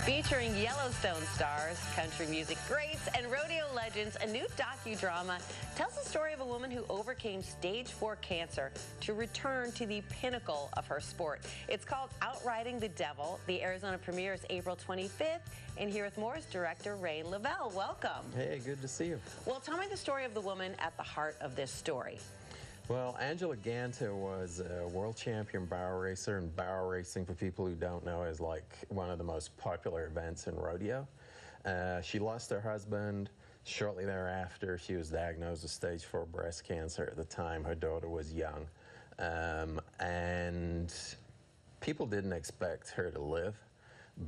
Featuring Yellowstone stars, country music greats, and rodeo legends, a new docudrama tells the story of a woman who overcame stage 4 cancer to return to the pinnacle of her sport. It's called Outriding the Devil. The Arizona premiere is April 25th. And here with more is director Ray Lavelle. Welcome. Hey, good to see you. Well, tell me the story of the woman at the heart of this story. Well, Angela Ganta was a world champion barrel racer, and barrel racing, for people who don't know, is like one of the most popular events in rodeo. She lost her husband. Shortly thereafter, she was diagnosed with stage 4 breast cancer. At the time, her daughter was young. And people didn't expect her to live.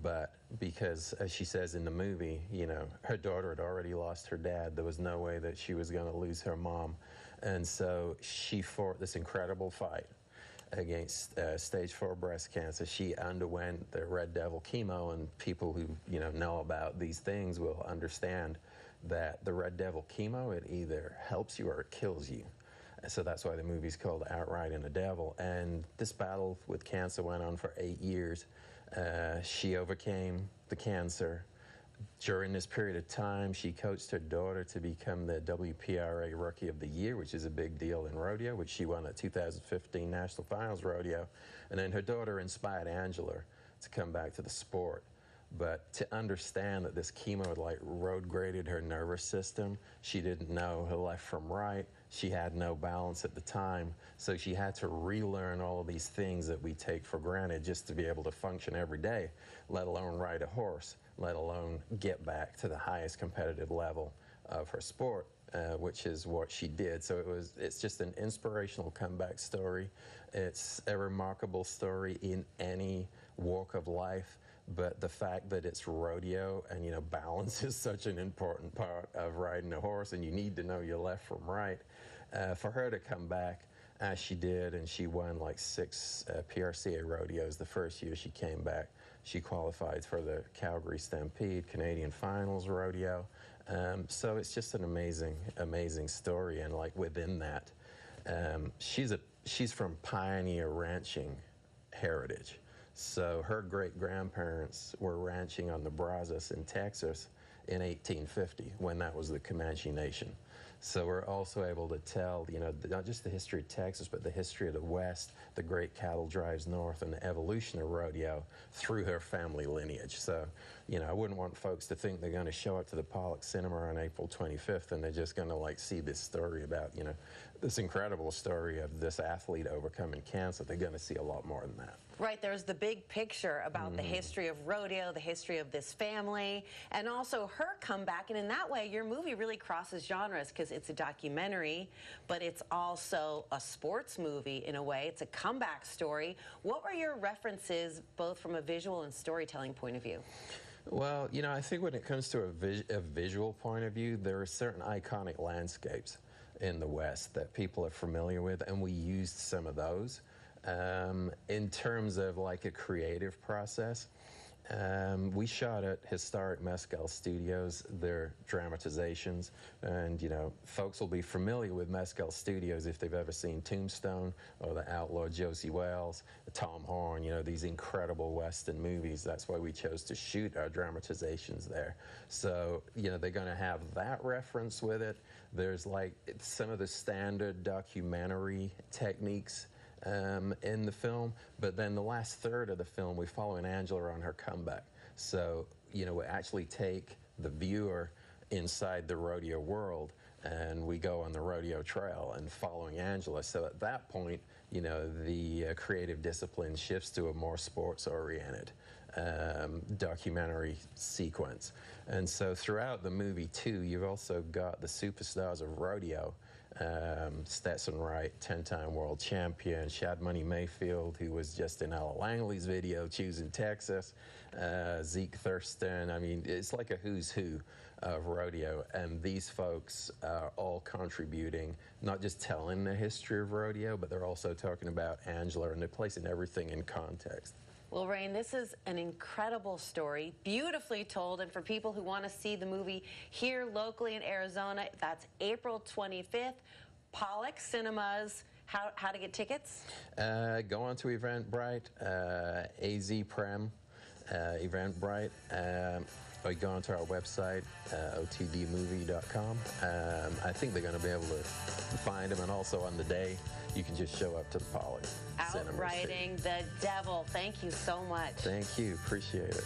But because, as she says in the movie, you know, her daughter had already lost her dad. There was no way that she was going to lose her mom. And so she fought this incredible fight against stage 4 breast cancer. She underwent the Red Devil chemo, and people who know about these things will understand that the Red Devil chemo, it either helps you or it kills you. So that's why the movie's called Outriding the Devil. And this battle with cancer went on for 8 years. She overcame the cancer. During this period of time, she coached her daughter to become the WPRA Rookie of the Year, which is a big deal in rodeo, which she won at 2015 National Finals Rodeo. And then her daughter inspired Angela to come back to the sport. But to understand that this chemo had like road graded her nervous system, she didn't know her left from right. She had no balance at the time, so she had to relearn all of these things that we take for granted just to be able to function every day, let alone ride a horse, let alone get back to the highest competitive level of her sport, which is what she did. So it's just an inspirational comeback story. It's a remarkable story in any walk of life. But the fact that it's rodeo and, balance is such an important part of riding a horse, and you need to know your left from right. For her to come back as she did, and she won like 6 PRCA rodeos the first year she came back. She qualified for the Calgary Stampede, Canadian Finals Rodeo. So it's just an amazing, amazing story. And like within that, she's from pioneer ranching heritage. So her great-grandparents were ranching on the Brazos in Texas in 1850, when that was the Comanche Nation. So we're also able to tell, not just the history of Texas, but the history of the West, the great cattle drives north, and the evolution of rodeo through her family lineage. So, I wouldn't want folks to think they're going to show up to the Pollack Cinema on April 25th and they're just going to see this story about, this incredible story of this athlete overcoming cancer. They're going to see a lot more than that. Right, there's the big picture about the history of rodeo, the history of this family, and also her comeback. And in that way, your movie really crosses genres because it's a documentary, but it's also a sports movie in a way. It's a comeback story. What were your references, both from a visual and storytelling point of view? Well, I think when it comes to a visual point of view, there are certain iconic landscapes in the West that people are familiar with, and we used some of those. In terms of like a creative process, we shot at historic Mescal Studios, their dramatizations, and folks will be familiar with Mescal Studios if they've ever seen Tombstone or The Outlaw Josie Wales, Tom Horn, these incredible Western movies. That's why we chose to shoot our dramatizations there. So, they're going to have that reference with it. There's like some of the standard documentary techniques in the film, but then the last third of the film, we're following Angela on her comeback. So, we actually take the viewer inside the rodeo world, and we go on the rodeo trail and following Angela. So at that point, the creative discipline shifts to a more sports-oriented documentary sequence. And so throughout the movie, too, you've also got the superstars of rodeo, Stetson Wright, 10-time world champion, Shad Money Mayfield, who was just in Ella Langley's video, Choosing Texas, Zeke Thurston. I mean, it's like a who's who of rodeo, and these folks are all contributing, not just telling the history of rodeo, but they're also talking about Angela, and they're placing everything in context. Well, Rain, this is an incredible story, beautifully told, and for people who want to see the movie here locally in Arizona, that's April 25th, Pollack Cinemas. How to get tickets? Go on to Eventbrite, AZ Prem. Eventbrite. Or go onto our website, otdmovie.com. I think they're going to be able to find them, and also on the day, you can just show up to the Pollack Cinemas. Outriding the Devil. Thank you so much. Thank you. Appreciate it.